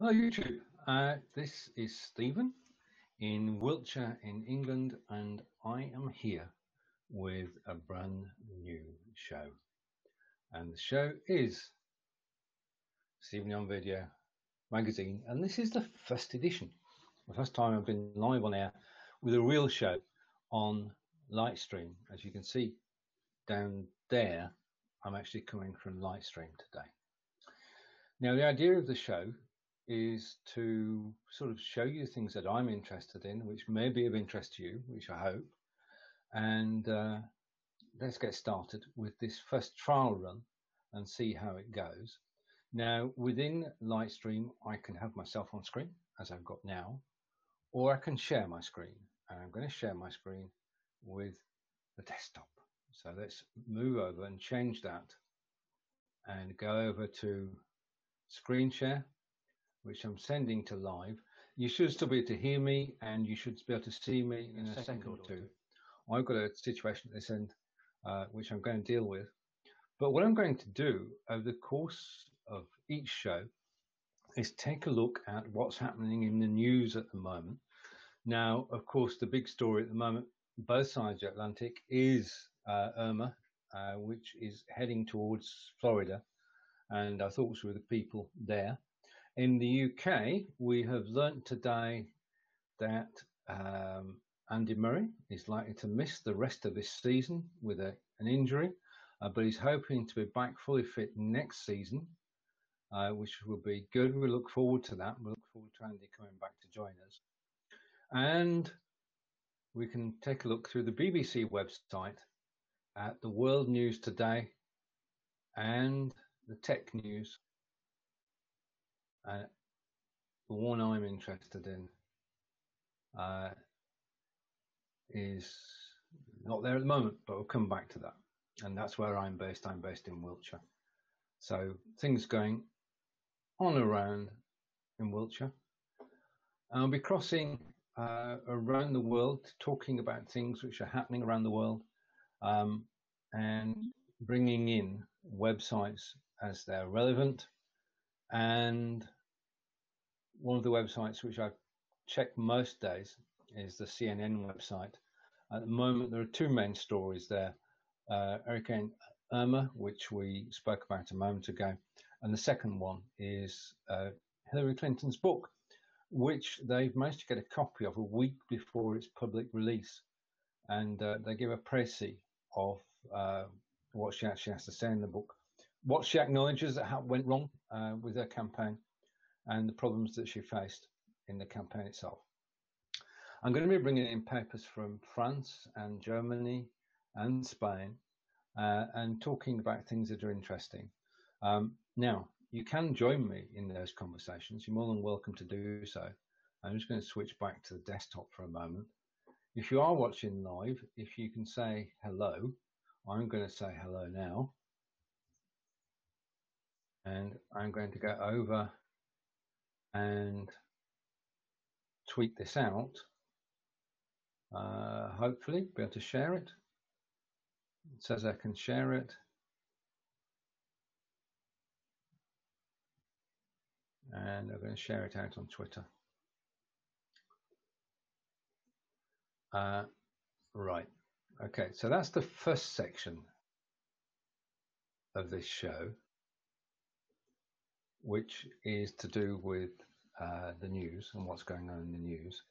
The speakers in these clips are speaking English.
Hello YouTube, this is Stephen in Wiltshire in England, and I am here with a brand new show, and the show is Stephen on Video magazine, and this is the first edition, the first time I've been live on air with a real show on LightStream. As you can see down there, I'm actually coming from LightStream today. Now the idea of the show is to sort of show you things that I'm interested in, which may be of interest to you, which I hope. And let's get started with this first trial run and see how it goes. Now, within LightStream, I can have myself on screen, as I've got now, or I can share my screen. And I'm going to share my screen with the desktop. So let's move over and change that and go over to screen share, which I'm sending to live. You should still be able to hear me, and you should be able to see me in a second or two. I've got a situation at this end, which I'm going to deal with. But what I'm going to do over the course of each show is take a look at what's happening in the news at the moment. Now, of course, the big story at the moment, both sides of the Atlantic, is Irma, which is heading towards Florida. And our thoughts with the people there. In the UK, we have learnt today that Andy Murray is likely to miss the rest of this season with an injury, but he's hoping to be back fully fit next season, which will be good. We look forward to that. We look forward to Andy coming back to join us. And we can take a look through the BBC website at the world news today and the tech news. The one I'm interested in is not there at the moment, but we'll come back to that. And that's where I'm based. I'm based in Wiltshire. So things going on around in Wiltshire. I'll be crossing around the world, talking about things which are happening around the world, and bringing in websites as they're relevant. And one of the websites which I check most days is the CNN website. At the moment, there are two main stories there. Hurricane Irma, which we spoke about a moment ago, and the second one is Hillary Clinton's book, which they've managed to get a copy of a week before its public release. And they give a précis of what she actually has to say in the book, what she acknowledges that went wrong with her campaign, and the problems that she faced in the campaign itself. I'm going to be bringing in papers from France and Germany and Spain and talking about things that are interesting. Now, you can join me in those conversations. You're more than welcome to do so. I'm just going to switch back to the desktop for a moment. If you are watching live, if you can say hello, I'm going to say hello now. And I'm going to go over and tweet this out. Hopefully be able to share it. It says I can share it. And I'm going to share it out on Twitter. Right. Okay, so that's the first section of this show, which is to do with the news and what's going on in the news.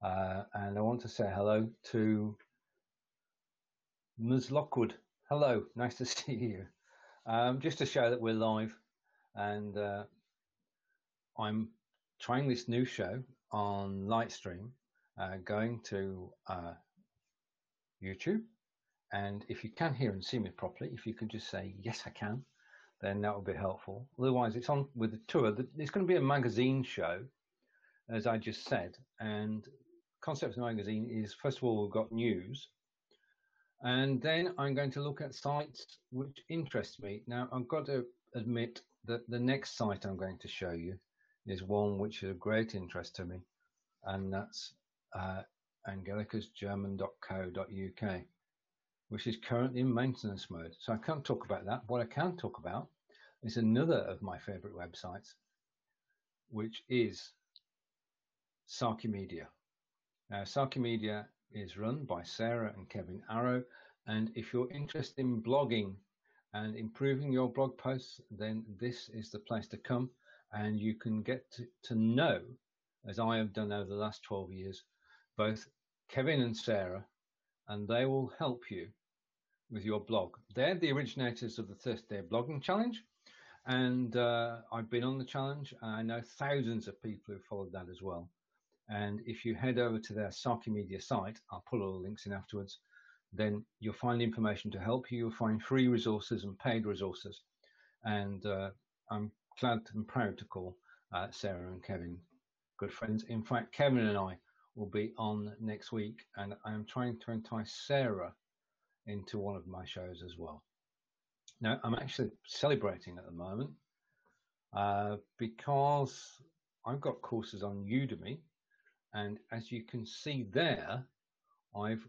And I want to say hello to Ms. Lockwood. Hello, nice to see you. Just to show that we're live, and I'm trying this new show on LightStream, going to YouTube. And if you can hear and see me properly, if you could just say, yes, I can, then that would be helpful. Otherwise, it's on with the tour. It's going to be a magazine show, as I just said. And the concept of the magazine is, first of all, we've got news. And then I'm going to look at sites which interest me. Now, I've got to admit that the next site I'm going to show you is one which is of great interest to me. And that's angelicasgerman.co.uk, which is currently in maintenance mode. So I can't talk about that. What I can talk about is another of my favorite websites, which is Sarkemedia. Now, Sarkemedia is run by Sarah and Kevin Arrow, and if you're interested in blogging and improving your blog posts, then this is the place to come, and you can get to know, as I have done over the last 12 years, both Kevin and Sarah, and they will help you with your blog. They're the originators of the 30-day blogging challenge, and I've been on the challenge, and I know thousands of people who followed that as well. And if you head over to their Sarkemedia site, I'll put all the links in afterwards, then you'll find information to help you. You'll find free resources and paid resources. And I'm glad and proud to call Sarah and Kevin good friends. In fact, Kevin and I will be on next week, and I'm trying to entice Sarah into one of my shows as well. Now, I'm actually celebrating at the moment because I've got courses on Udemy, and as you can see there, I've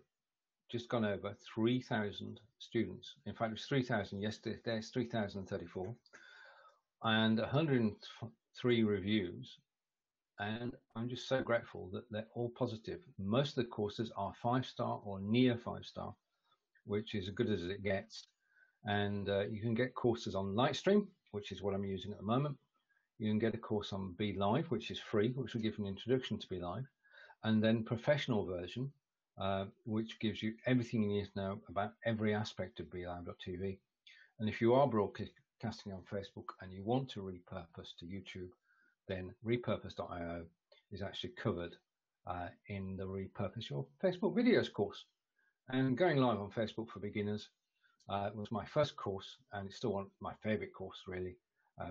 just gone over 3,000 students. In fact, it was 3,000 yesterday. There's 3,034 and 103 reviews. And I'm just so grateful that they're all positive. Most of the courses are 5-star or near 5-star, which is as good as it gets. And you can get courses on LightStream, which is what I'm using at the moment. You can get a course on Be Live, which is free, which will give you an introduction to Be Live. And then professional version, which gives you everything you need to know about every aspect of BeLive.tv. And if you are broadcasting on Facebook and you want to repurpose to YouTube, then repurpose.io is actually covered in the Repurpose Your Facebook Videos course. And going live on Facebook for beginners was my first course, and it's still my favorite course, really,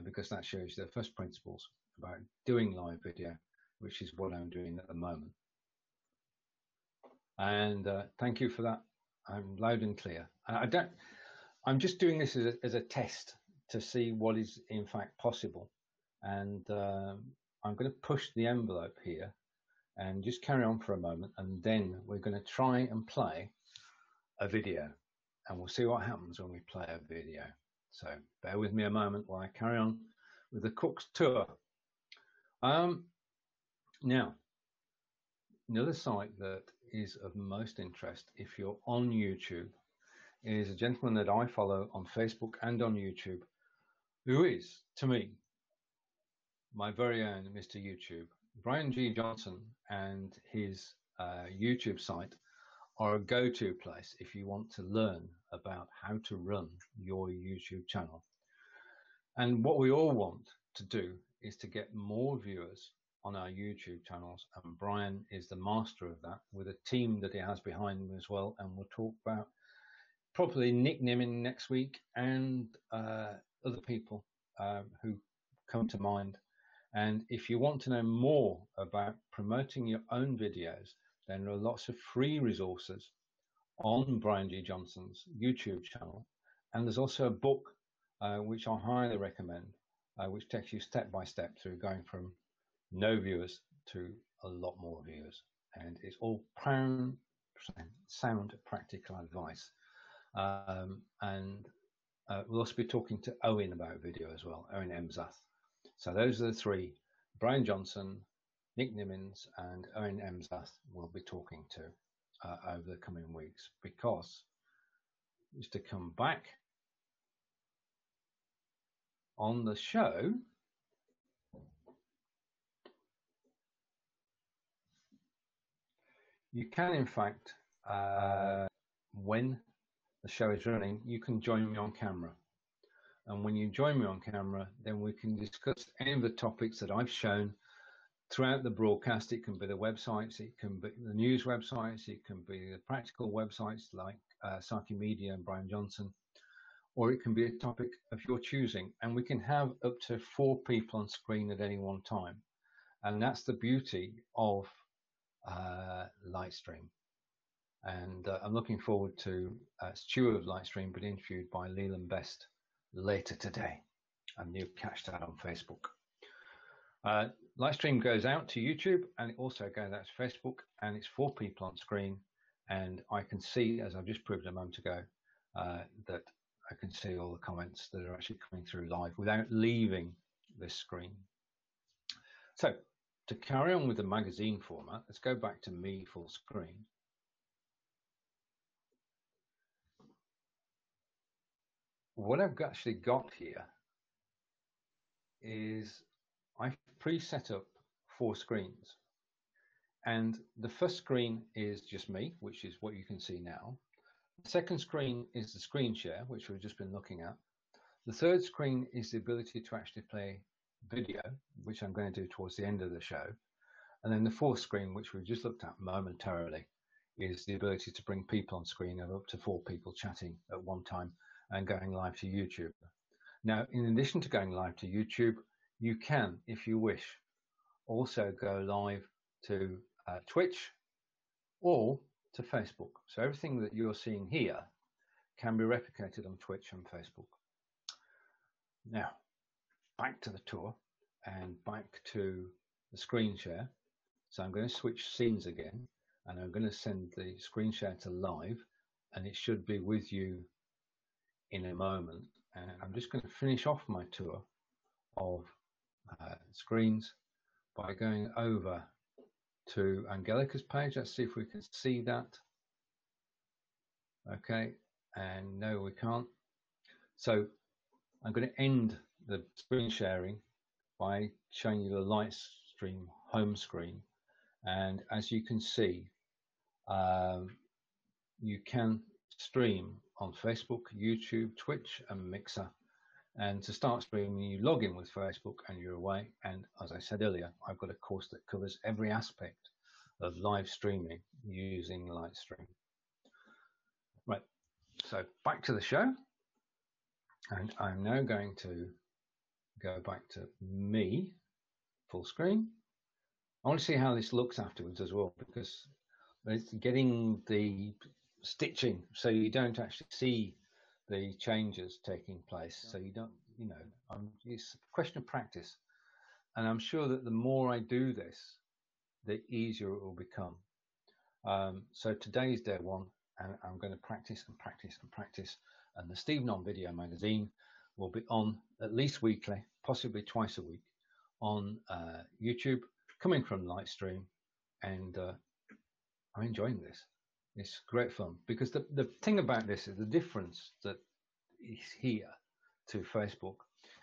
because that shows you the first principles about doing live video, which is what I'm doing at the moment. And thank you for that. I'm loud and clear. I'm just doing this as a test to see what is in fact possible. And I'm going to push the envelope here and just carry on for a moment. And then we're going to try and play a video, and we'll see what happens when we play a video. So bear with me a moment while I carry on with the cook's tour. Now, another site that is of most interest if you're on YouTube is a gentleman that I follow on Facebook and on YouTube, who is, to me, my very own Mr. YouTube. Brian G. Johnson and his YouTube site are a go-to place if you want to learn about how to run your YouTube channel. And what we all want to do is to get more viewers on our YouTube channels, and Brian is the master of that with a team that he has behind him as well. And we'll talk about probably Nick Nimmin next week and other people who come to mind. And if you want to know more about promoting your own videos, then there are lots of free resources on Brian G. Johnson's YouTube channel. And there's also a book which I highly recommend, which takes you step by step through going from no viewers to a lot more viewers. And it's all sound practical advice. And we'll also be talking to Owen about video as well, Owen Emsath. So those are the three: Brian Johnson, Nick Nimmins, and Owen Emsath we'll be talking to over the coming weeks, because just to come back on the show, you can in fact, when the show is running, you can join me on camera. And when you join me on camera, then we can discuss any of the topics that I've shown throughout the broadcast. It can be the websites, it can be the news websites, it can be the practical websites like Sarkemedia and Brian Johnson, or it can be a topic of your choosing. And we can have up to 4 people on screen at any one time. And that's the beauty of LightStream. And I'm looking forward to Stu of LightStream being interviewed by Leland Best later today, and you'll catch that on Facebook. LightStream goes out to YouTube, and it also goes out to Facebook, and it's 4 people on screen, and I can see, as I've just proved a moment ago, that I can see all the comments that are actually coming through live without leaving this screen. So to carry on with the magazine format, let's go back to me full screen. What I've actually got here is I've pre-set up 4 screens. And the first screen is just me, which is what you can see now. The second screen is the screen share, which we've just been looking at. The third screen is the ability to actually play video, which I'm going to do towards the end of the show. And then the fourth screen, which we've just looked at momentarily, is the ability to bring people on screen of up to 4 people chatting at one time and going live to YouTube. Now, in addition to going live to YouTube, you can, if you wish, also go live to Twitch or to Facebook. So everything that you're seeing here can be replicated on Twitch and Facebook. Now, back to the tour and back to the screen share. So I'm going to switch scenes again, and I'm going to send the screen share to live, and it should be with you in a moment. And I'm just going to finish off my tour of screens by going over to Angelica's page. Let's see if we can see that. Okay, and no, we can't. So I'm going to end the screen sharing by showing you the LightStream home screen. And as you can see, you can stream on Facebook, YouTube, Twitch, and Mixer. And to start streaming, you log in with Facebook and you're away. And as I said earlier, I've got a course that covers every aspect of live streaming using LightStream. Right, so back to the show. And I'm now going to go back to me, full screen. I want to see how this looks afterwards as well, because it's getting the stitching so you don't actually see the changes taking place. So you don't, you know, it's a question of practice. And I'm sure that the more I do this, the easier it will become. So today's day 1, and I'm going to practice and practice and practice. And the Stephen On Video magazine will be on at least weekly, possibly twice a week, on YouTube, coming from LightStream. And I'm enjoying this. It's great fun, because the thing about this is the difference that is here to Facebook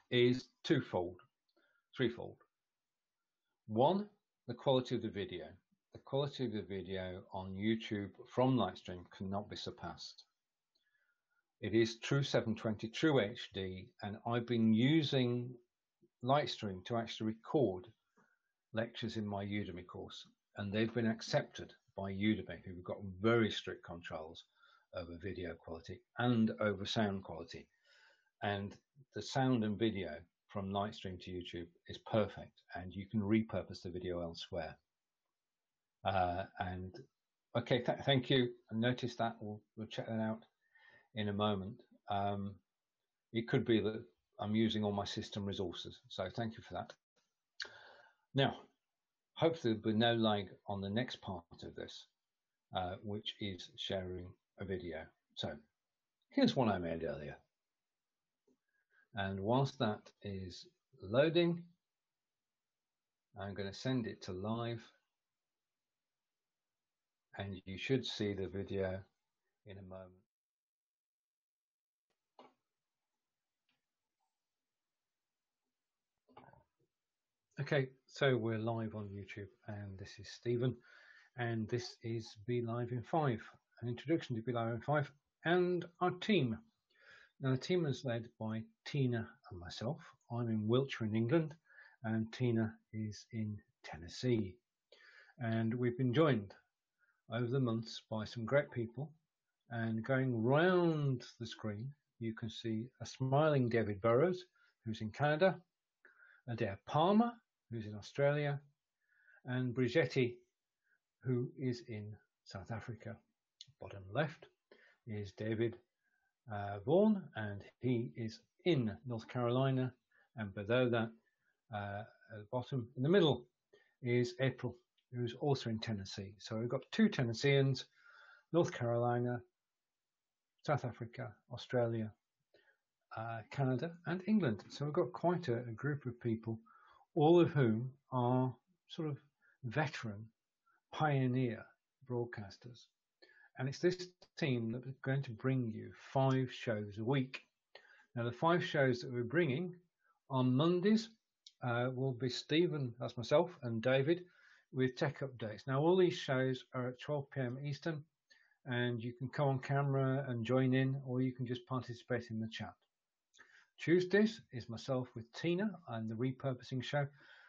is threefold. One, the quality of the video. The quality of the video on YouTube from LightStream cannot be surpassed. It is true 720, true HD, and I've been using LightStream to actually record lectures in my Udemy course, and they've been accepted by Udemy, who've got very strict controls over video quality and over sound quality. And the sound and video from LightStream to YouTube is perfect, and you can repurpose the video elsewhere. And okay, thank you. I noticed that. We'll check that out in a moment. It could be that I'm using all my system resources, so thank you for that. Now, hopefully there'll be no lag on the next part of this, which is sharing a video. So here's one I made earlier. And whilst that is loading, I'm going to send it to live. And you should see the video in a moment. Okay, so we're live on YouTube, and this is Stephen, and this is Be Live in 5, an introduction to Be Live in 5 and our team. Now, the team is led by Tina and myself. I'm in Wiltshire in England, and Tina is in Tennessee. And we've been joined over the months by some great people, and going round the screen, you can see a smiling David Burrows, who's in Canada, Adair Palmer, who's in Australia, and Brigetti, who is in South Africa. Bottom left is David Vaughan, and he is in North Carolina, and below that, at the bottom, in the middle, is April, who's also in Tennessee. So we've got 2 Tennesseans, North Carolina, South Africa, Australia, Canada, and England. So we've got quite a group of people all of whom are sort of veteran, pioneer broadcasters. And it's this team that is going to bring you 5 shows a week. Now, the 5 shows that we're bringing on Mondays will be Stephen, that's myself, and David with tech updates. Now, all these shows are at 12 p.m. Eastern, and you can come on camera and join in, or you can just participate in the chat. Tuesdays is myself with Tina and the repurposing show,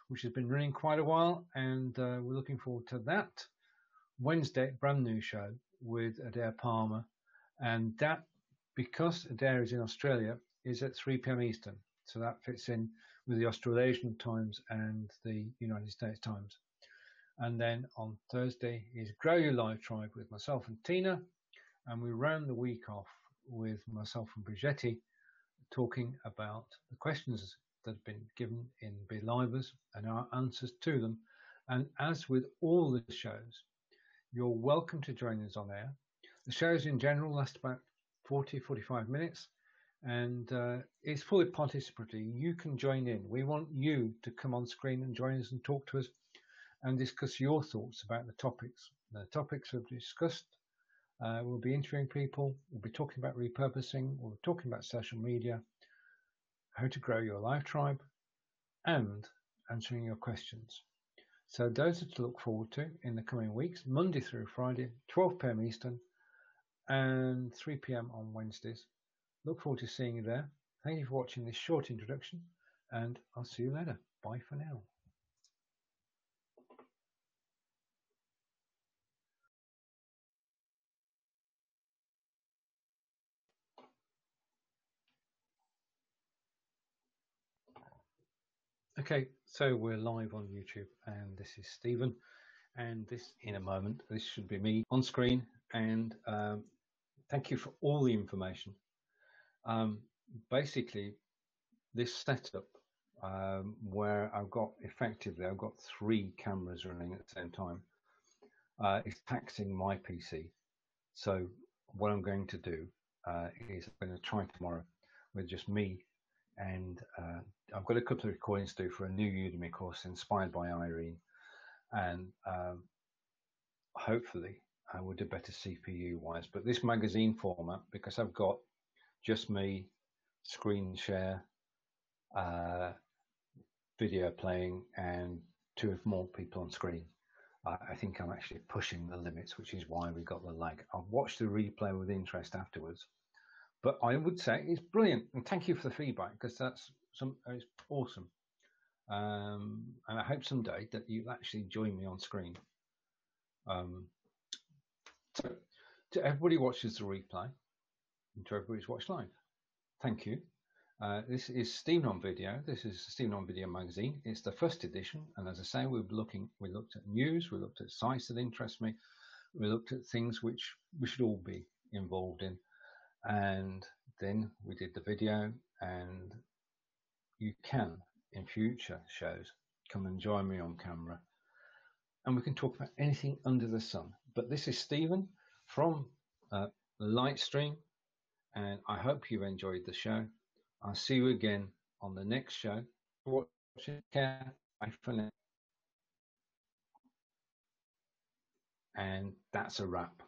which has been running quite a while, and we're looking forward to that. Wednesday, brand new show with Adair Palmer, and that, because Adair is in Australia, is at 3 p.m. Eastern, so that fits in with the Australasian times and the United States times. And then on Thursday is Grow Your Live Tribe with myself and Tina, and we round the week off with myself and Brigetti talking about the questions that have been given in Belivers and our answers to them. And as with all the shows, you're welcome to join us on air. The shows in general last about 40-45 minutes, and it's fully participatory. You can join in. We want you to come on screen and join us and talk to us and discuss your thoughts about the topics. The topics we've discussed, we'll be interviewing people, we'll be talking about repurposing, we'll be talking about social media, how to grow your live tribe, and answering your questions. So those are to look forward to in the coming weeks, Monday through Friday, 12 p.m. Eastern and 3 p.m. on Wednesdays. Look forward to seeing you there. Thank you for watching this short introduction, and I'll see you later. Bye for now. Okay, so we're live on YouTube, and this is Stephen, and this, in a moment, this should be me on screen, and thank you for all the information. Basically, this setup, where I've got 3 cameras running at the same time, is taxing my PC. So what I'm going to do is I'm going to try tomorrow with just me, and I've got a couple of recordings to do for a new Udemy course inspired by Irene, and hopefully I will do better CPU wise. But this magazine format, because I've got just me, screen share, video playing, and 2 or more people on screen, I think I'm actually pushing the limits, which is why we got the lag. I'll watch the replay with interest afterwards, but I would say it's brilliant, and thank you for the feedback, because it's awesome. And I hope someday that you'll actually join me on screen. So to everybody who watches the replay, and to everybody who's watched live, thank you. This is Stephen on Video. This is Stephen on Video magazine. It's the first edition, and as I say, we looked at news, we looked at sites that interest me, we looked at things which we should all be involved in, and then we did the video. And you can, in future shows, come and join me on camera, and we can talk about anything under the sun. But this is Stephen from LightStream, and I hope you've enjoyed the show. I'll see you again on the next show. Watching, care, bye for now. And that's a wrap.